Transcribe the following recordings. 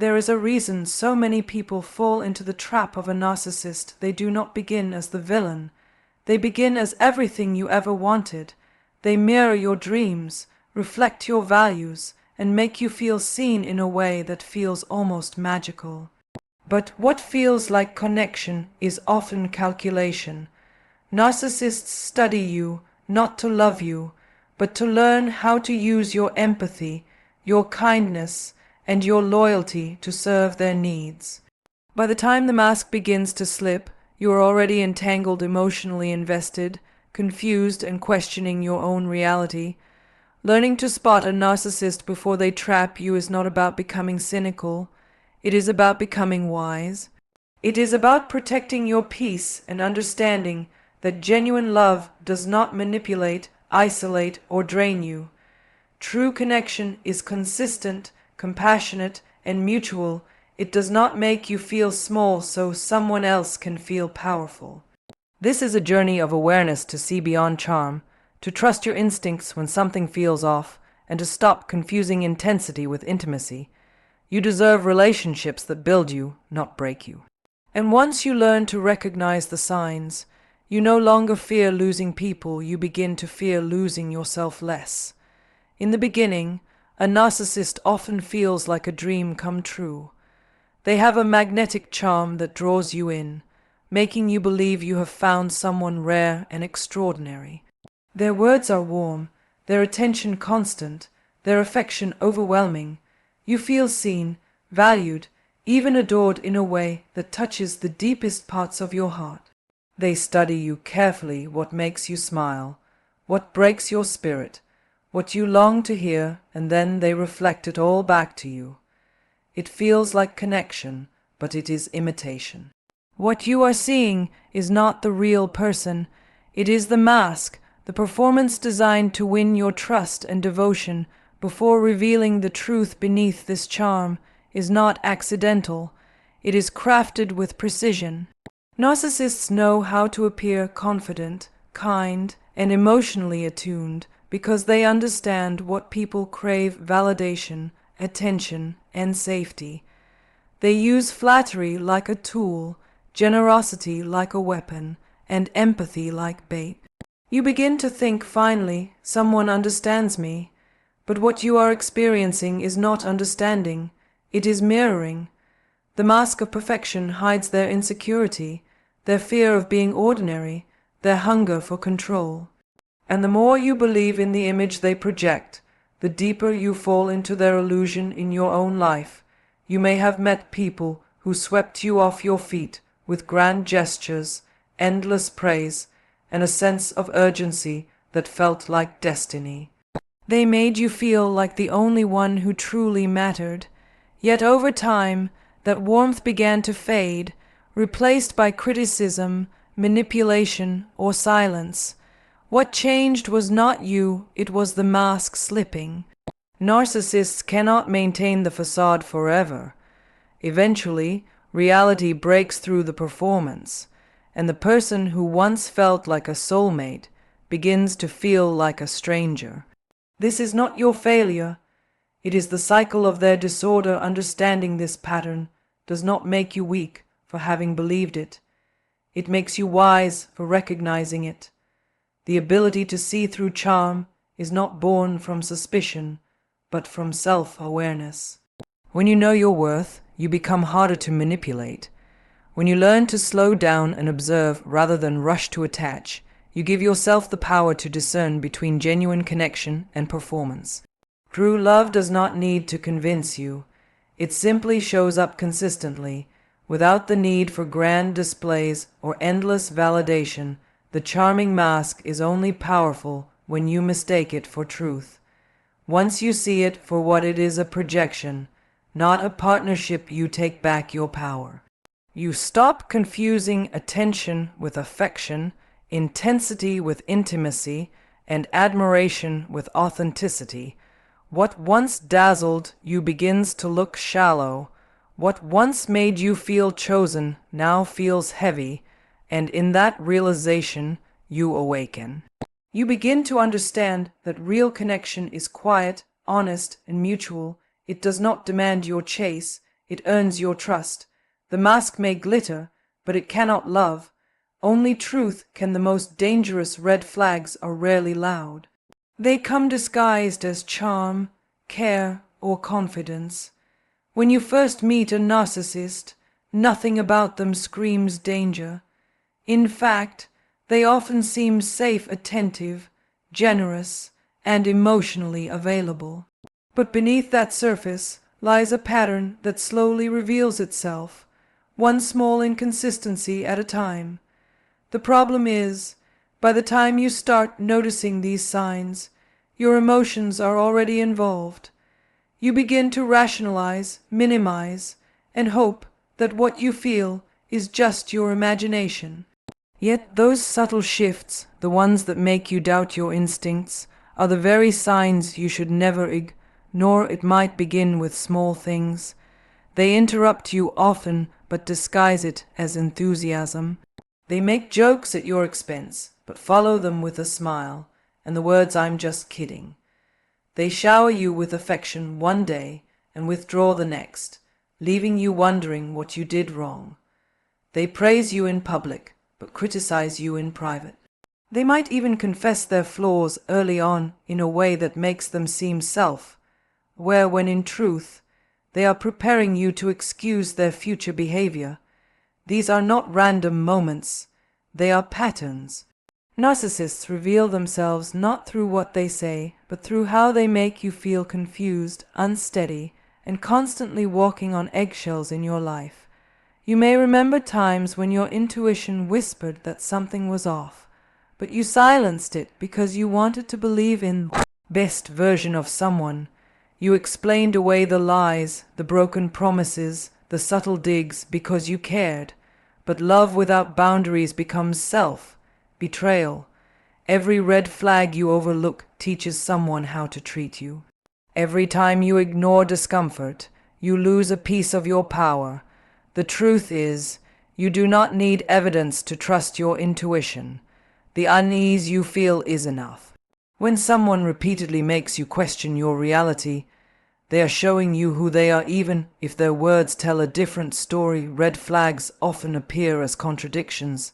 There is a reason so many people fall into the trap of a narcissist. They do not begin as the villain. They begin as everything you ever wanted. They mirror your dreams, reflect your values, and make you feel seen in a way that feels almost magical. But what feels like connection is often calculation. Narcissists study you not to love you, but to learn how to use your empathy, your kindness, and your loyalty to serve their needs. By the time the mask begins to slip, you are already entangled, emotionally invested, confused, and questioning your own reality. Learning to spot a narcissist before they trap you is not about becoming cynical. It is about becoming wise. It is about protecting your peace and understanding that genuine love does not manipulate, isolate, or drain you. True connection is consistent, compassionate, and mutual. It does not make you feel small so someone else can feel powerful. This is a journey of awareness to see beyond charm, to trust your instincts when something feels off, and to stop confusing intensity with intimacy. You deserve relationships that build you, not break you. And once you learn to recognize the signs, you no longer fear losing people, you begin to fear losing yourself less. In the beginning, a narcissist often feels like a dream come true. They have a magnetic charm that draws you in, making you believe you have found someone rare and extraordinary. Their words are warm, their attention constant, their affection overwhelming. You feel seen, valued, even adored in a way that touches the deepest parts of your heart. They study you carefully, what makes you smile, what breaks your spirit, what you long to hear, and then they reflect it all back to you. It feels like connection, but it is imitation. What you are seeing is not the real person. It is the mask, the performance designed to win your trust and devotion before revealing the truth beneath. This charm is not accidental. It is crafted with precision. Narcissists know how to appear confident, kind, and emotionally attuned because they understand what people crave: validation, attention, and safety. They use flattery like a tool, generosity like a weapon, and empathy like bait. You begin to think, finally, someone understands me. But what you are experiencing is not understanding. It is mirroring. The mask of perfection hides their insecurity, their fear of being ordinary, their hunger for control. And the more you believe in the image they project, the deeper you fall into their illusion in your own life. You may have met people who swept you off your feet with grand gestures, endless praise, and a sense of urgency that felt like destiny. They made you feel like the only one who truly mattered. Yet over time, that warmth began to fade, replaced by criticism, manipulation, or silence. What changed was not you, it was the mask slipping. Narcissists cannot maintain the facade forever. Eventually, reality breaks through the performance, and the person who once felt like a soulmate begins to feel like a stranger. This is not your failure. It is the cycle of their disorder. Understanding this pattern does not make you weak for having believed it. It makes you wise for recognizing it. The ability to see through charm is not born from suspicion, but from self-awareness. When you know your worth, you become harder to manipulate. When you learn to slow down and observe rather than rush to attach, you give yourself the power to discern between genuine connection and performance. True love does not need to convince you. It simply shows up consistently, without the need for grand displays or endless validation. The charming mask is only powerful when you mistake it for truth. Once you see it for what it is, a projection, not a partnership, you take back your power. You stop confusing attention with affection, intensity with intimacy, and admiration with authenticity. What once dazzled you begins to look shallow. What once made you feel chosen now feels heavy, and in that realization you awaken. You begin to understand that real connection is quiet, honest, and mutual. It does not demand your chase. It earns your trust. The mask may glitter, but it cannot love. Only truth can. The most dangerous red flags are rarely loud. They come disguised as charm, care, or confidence. When you first meet a narcissist, nothing about them screams danger. In fact, they often seem safe, attentive, generous, and emotionally available. But beneath that surface lies a pattern that slowly reveals itself, one small inconsistency at a time. The problem is, by the time you start noticing these signs, your emotions are already involved. You begin to rationalize, minimize, and hope that what you feel is just your imagination. Yet those subtle shifts, the ones that make you doubt your instincts, are the very signs you should never ignore. It might begin with small things. They interrupt you often, but disguise it as enthusiasm. They make jokes at your expense, but follow them with a smile, and the words "I'm just kidding." They shower you with affection one day and withdraw the next, leaving you wondering what you did wrong. They praise you in public, but criticize you in private. They might even confess their flaws early on in a way that makes them seem self-aware, when in truth they are preparing you to excuse their future behavior. These are not random moments, they are patterns. Narcissists reveal themselves not through what they say, but through how they make you feel confused, unsteady, and constantly walking on eggshells in your life. You may remember times when your intuition whispered that something was off, but you silenced it because you wanted to believe in the best version of someone. You explained away the lies, the broken promises, the subtle digs because you cared. But love without boundaries becomes self-betrayal. Every red flag you overlook teaches someone how to treat you. Every time you ignore discomfort, you lose a piece of your power. The truth is, you do not need evidence to trust your intuition. The unease you feel is enough. When someone repeatedly makes you question your reality, they are showing you who they are, even if their words tell a different story. Red flags often appear as contradictions.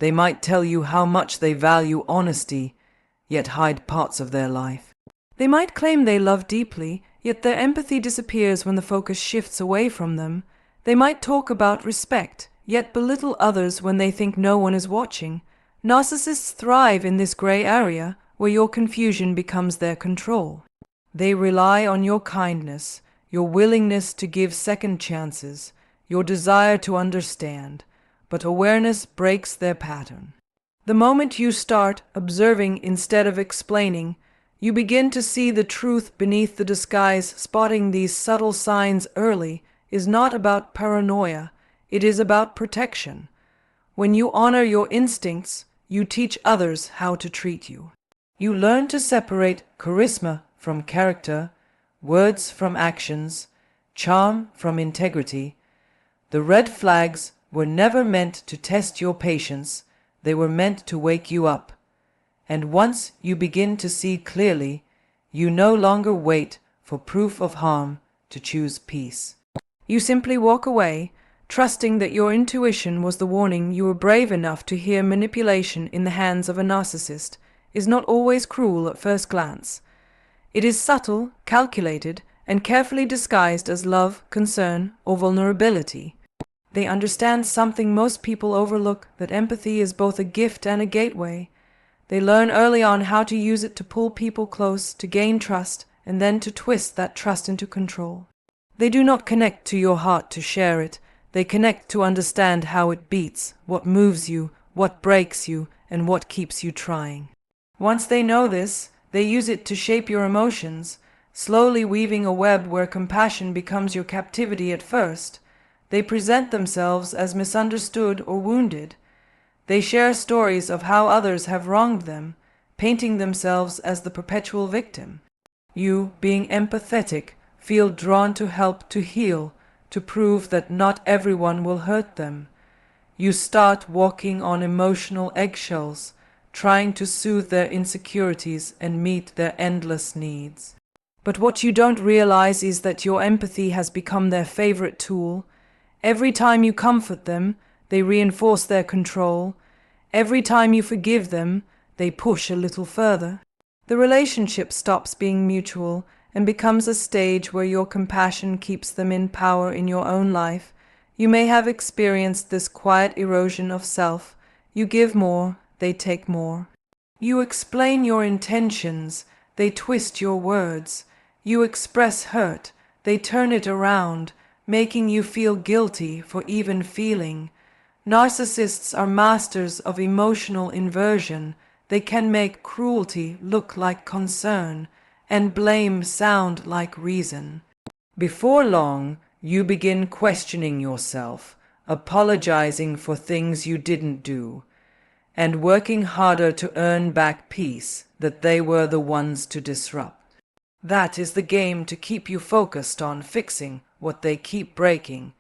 They might tell you how much they value honesty, yet hide parts of their life. They might claim they love deeply, yet their empathy disappears when the focus shifts away from them. They might talk about respect, yet belittle others when they think no one is watching. Narcissists thrive in this gray area, where your confusion becomes their control. They rely on your kindness, your willingness to give second chances, your desire to understand, but awareness breaks their pattern. The moment you start observing instead of explaining, you begin to see the truth beneath the disguise. Spotting these subtle signs early is not about paranoia, it is about protection. When you honor your instincts, you teach others how to treat you. You learn to separate charisma from character, words from actions, charm from integrity. The red flags were never meant to test your patience, they were meant to wake you up. And once you begin to see clearly, you no longer wait for proof of harm to choose peace. You simply walk away, trusting that your intuition was the warning. You were brave enough to hear manipulation in the hands of a narcissist is not always cruel at first glance. It is subtle, calculated, and carefully disguised as love, concern, or vulnerability. They understand something most people overlook, that empathy is both a gift and a gateway. They learn early on how to use it to pull people close, to gain trust, and then to twist that trust into control. They do not connect to your heart to share it. They connect to understand how it beats, what moves you, what breaks you, and what keeps you trying. Once they know this, they use it to shape your emotions, slowly weaving a web where compassion becomes your captivity at first. They present themselves as misunderstood or wounded. They share stories of how others have wronged them, painting themselves as the perpetual victim. You, being empathetic, feel drawn to help, to heal, to prove that not everyone will hurt them. You start walking on emotional eggshells, trying to soothe their insecurities and meet their endless needs. But what you don't realize is that your empathy has become their favorite tool. Every time you comfort them, they reinforce their control. Every time you forgive them, they push a little further. The relationship stops being mutual and becomes a stage where your compassion keeps them in power in your own life. You may have experienced this quiet erosion of self. You give more, they take more. You explain your intentions, they twist your words. You express hurt, they turn it around, making you feel guilty for even feeling. Narcissists are masters of emotional inversion. They can make cruelty look like concern and blame sound like reason. Before long, you begin questioning yourself, apologizing for things you didn't do, and working harder to earn back peace that they were the ones to disrupt. That is the game to keep you focused on fixing what they keep breaking,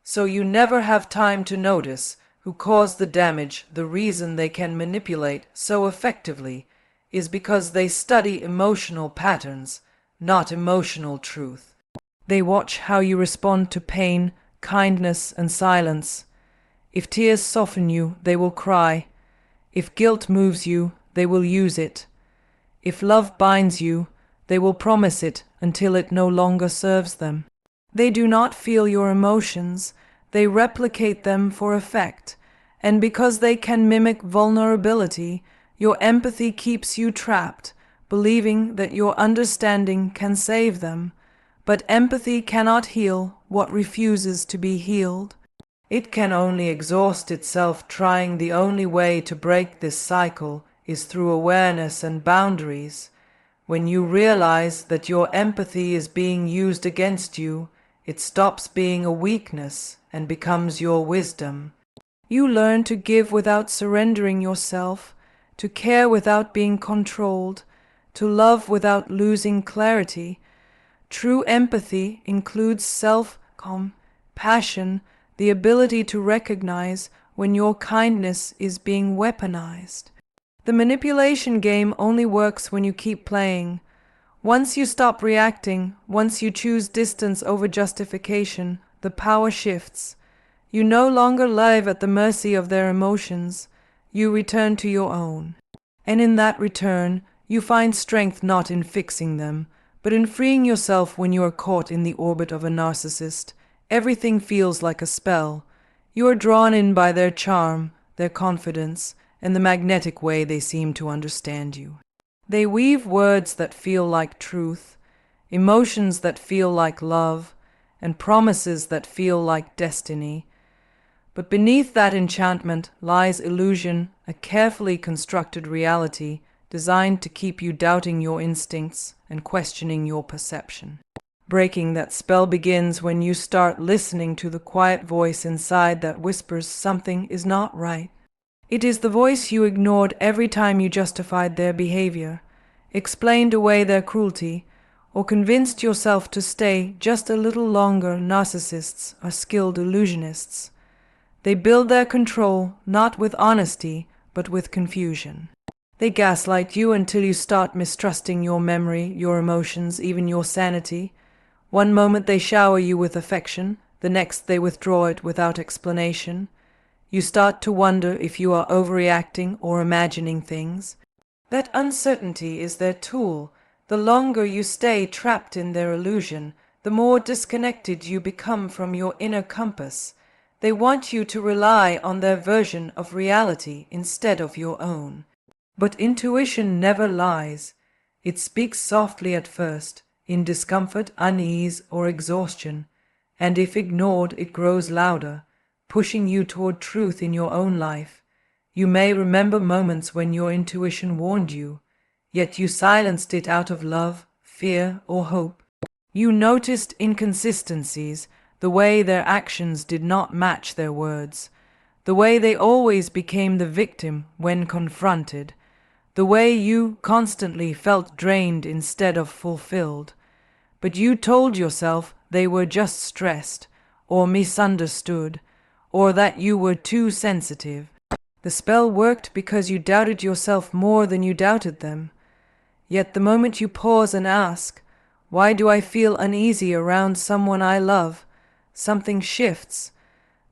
so you never have time to notice who caused the damage. The reason they can manipulate so effectively is because they study emotional patterns, not emotional truth. They watch how you respond to pain, kindness, and silence. If tears soften you, they will cry. If guilt moves you, they will use it. If love binds you, they will promise it until it no longer serves them. They do not feel your emotions, they replicate them for effect, and because they can mimic vulnerability, your empathy keeps you trapped, believing that your understanding can save them. But empathy cannot heal what refuses to be healed. It can only exhaust itself trying. The only way to break this cycle is through awareness and boundaries. When you realize that your empathy is being used against you, it stops being a weakness and becomes your wisdom. You learn to give without surrendering yourself, to care without being controlled, to love without losing clarity. True empathy includes self-compassion, the ability to recognize when your kindness is being weaponized. The manipulation game only works when you keep playing. Once you stop reacting, once you choose distance over justification, the power shifts. You no longer live at the mercy of their emotions. You return to your own. And in that return, you find strength not in fixing them, but in freeing yourself. When you are caught in the orbit of a narcissist, everything feels like a spell. You are drawn in by their charm, their confidence, and the magnetic way they seem to understand you. They weave words that feel like truth, emotions that feel like love, and promises that feel like destiny. But beneath that enchantment lies illusion, a carefully constructed reality designed to keep you doubting your instincts and questioning your perception. Breaking that spell begins when you start listening to the quiet voice inside that whispers something is not right. It is the voice you ignored every time you justified their behavior, explained away their cruelty, or convinced yourself to stay just a little longer. Narcissists are skilled illusionists. They build their control not with honesty, but with confusion. They gaslight you until you start mistrusting your memory, your emotions, even your sanity. One moment they shower you with affection, the next they withdraw it without explanation. You start to wonder if you are overreacting or imagining things. That uncertainty is their tool. The longer you stay trapped in their illusion, the more disconnected you become from your inner compass. They want you to rely on their version of reality instead of your own. But intuition never lies. It speaks softly at first, in discomfort, unease, or exhaustion, and if ignored, it grows louder, pushing you toward truth in your own life. You may remember moments when your intuition warned you, yet you silenced it out of love, fear, or hope. You noticed inconsistencies, the way their actions did not match their words, the way they always became the victim when confronted, the way you constantly felt drained instead of fulfilled. But you told yourself they were just stressed, or misunderstood, or that you were too sensitive. The spell worked because you doubted yourself more than you doubted them. Yet the moment you pause and ask, Why do I feel uneasy around someone I love? Something shifts.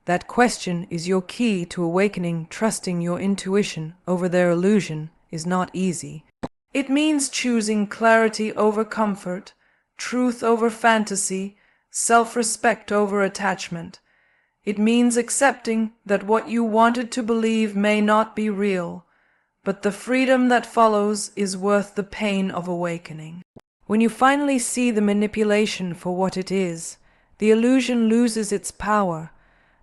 That question is your key to awakening. Trusting your intuition over their illusion is not easy. It means choosing clarity over comfort, truth over fantasy, self-respect over attachment. It means accepting that what you wanted to believe may not be real, but the freedom that follows is worth the pain of awakening. When you finally see the manipulation for what it is, the illusion loses its power.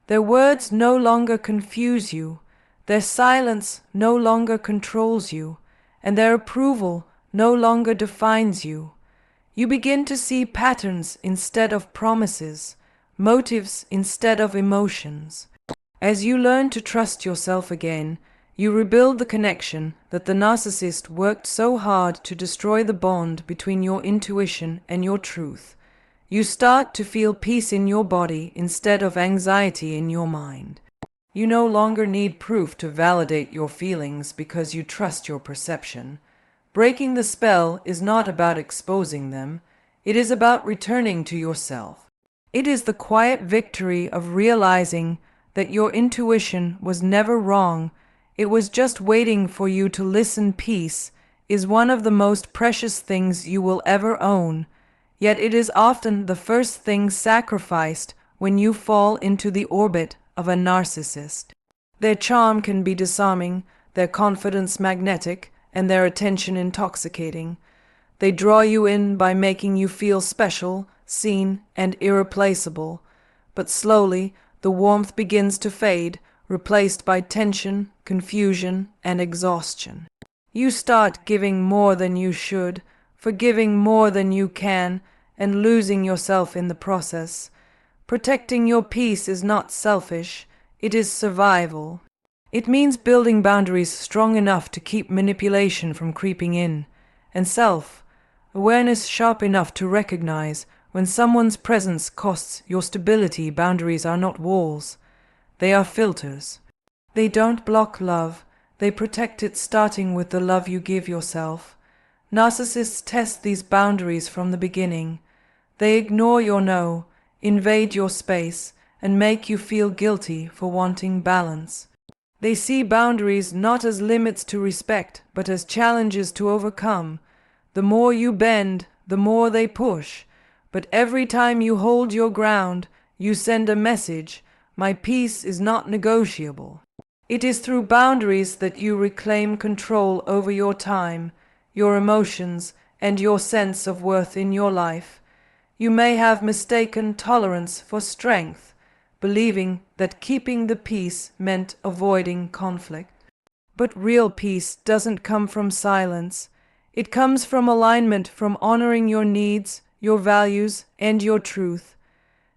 Their words no longer confuse you, their silence no longer controls you, and their approval no longer defines you. You begin to see patterns instead of promises, motives instead of emotions. As you learn to trust yourself again, you rebuild the connection that the narcissist worked so hard to destroy, the bond between your intuition and your truth. You start to feel peace in your body instead of anxiety in your mind. You no longer need proof to validate your feelings because you trust your perception. Breaking the spell is not about exposing them, it is about returning to yourself. It is the quiet victory of realizing that your intuition was never wrong. It was just waiting for you to listen. Peace is one of the most precious things you will ever own, yet it is often the first thing sacrificed when you fall into the orbit of a narcissist. Their charm can be disarming, their confidence magnetic, and their attention intoxicating. They draw you in by making you feel special, seen, and irreplaceable. But slowly, the warmth begins to fade, replaced by tension, confusion, and exhaustion. You start giving more than you should, forgiving more than you can, and losing yourself in the process. Protecting your peace is not selfish, it is survival. It means building boundaries strong enough to keep manipulation from creeping in, and self-awareness sharp enough to recognize when someone's presence costs your stability. Boundaries are not walls, they are filters. They don't block love, they protect it, starting with the love you give yourself. Narcissists test these boundaries from the beginning. They ignore your no, invade your space, and make you feel guilty for wanting balance. They see boundaries not as limits to respect, but as challenges to overcome. The more you bend, the more they push. But every time you hold your ground, you send a message: my peace is not negotiable. It is through boundaries that you reclaim control over your time, your emotions, and your sense of worth in your life. You may have mistaken tolerance for strength, believing that keeping the peace meant avoiding conflict. But real peace doesn't come from silence. It comes from alignment, from honoring your needs, your values, and your truth.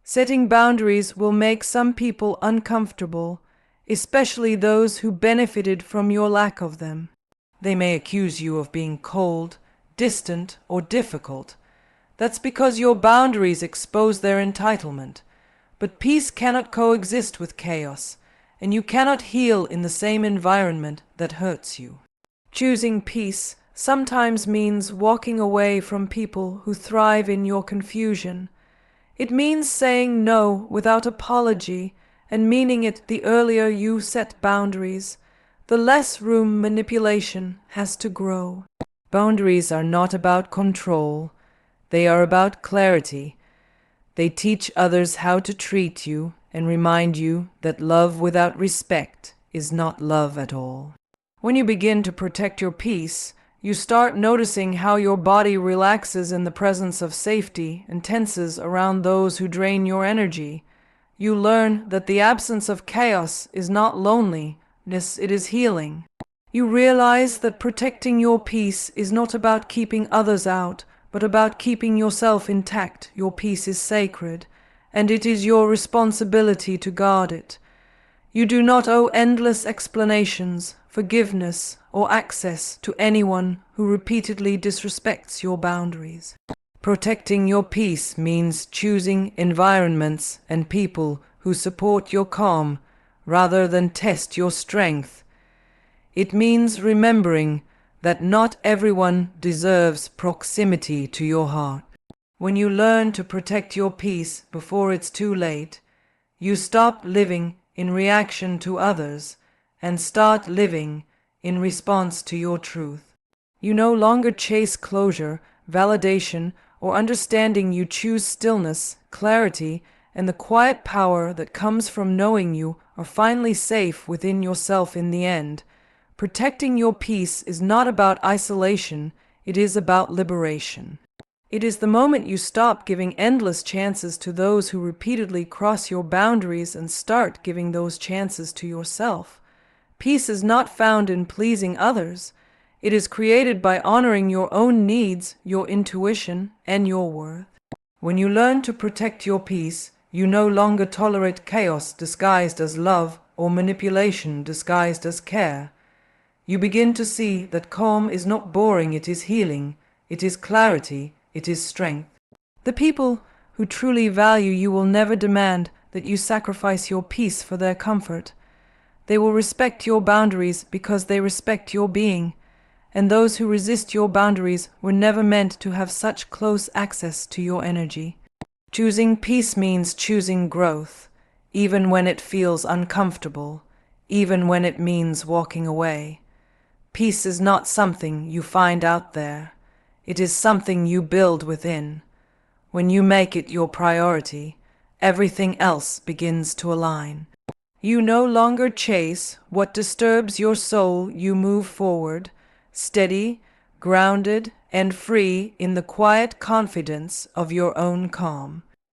Setting boundaries will make some people uncomfortable, especially those who benefited from your lack of them. They may accuse you of being cold, distant, or difficult. That's because your boundaries expose their entitlement. But peace cannot coexist with chaos, and you cannot heal in the same environment that hurts you. Choosing peace sometimes means walking away from people who thrive in your confusion. It means saying no without apology and meaning it. The earlier you set boundaries, the less room manipulation has to grow. Boundaries are not about control, they are about clarity. They teach others how to treat you and remind you that love without respect is not love at all. When you begin to protect your peace, you start noticing how your body relaxes in the presence of safety and tenses around those who drain your energy. You learn that the absence of chaos is not loneliness, it is healing. You realize that protecting your peace is not about keeping others out, but about keeping yourself intact. Your peace is sacred, and it is your responsibility to guard it. You do not owe endless explanations, forgiveness, or access to anyone who repeatedly disrespects your boundaries. Protecting your peace means choosing environments and people who support your calm rather than test your strength. It means remembering that not everyone deserves proximity to your heart. When you learn to protect your peace before it's too late, you stop living in reaction to others and start living in response to your truth. You no longer chase closure, validation, or understanding. You choose stillness, clarity, and the quiet power that comes from knowing you are finally safe within yourself in the end. Protecting your peace is not about isolation, it is about liberation. It is the moment you stop giving endless chances to those who repeatedly cross your boundaries and start giving those chances to yourself. Peace is not found in pleasing others. It is created by honoring your own needs, your intuition, and your worth. When you learn to protect your peace, you no longer tolerate chaos disguised as love or manipulation disguised as care. You begin to see that calm is not boring, it is healing, it is clarity, it is strength. The people who truly value you will never demand that you sacrifice your peace for their comfort. They will respect your boundaries because they respect your being, and those who resist your boundaries were never meant to have such close access to your energy. Choosing peace means choosing growth, even when it feels uncomfortable, even when it means walking away. Peace is not something you find out there. It is something you build within. When you make it your priority, everything else begins to align. You no longer chase what disturbs your soul. You move forward, steady, grounded, and free in the quiet confidence of your own calm.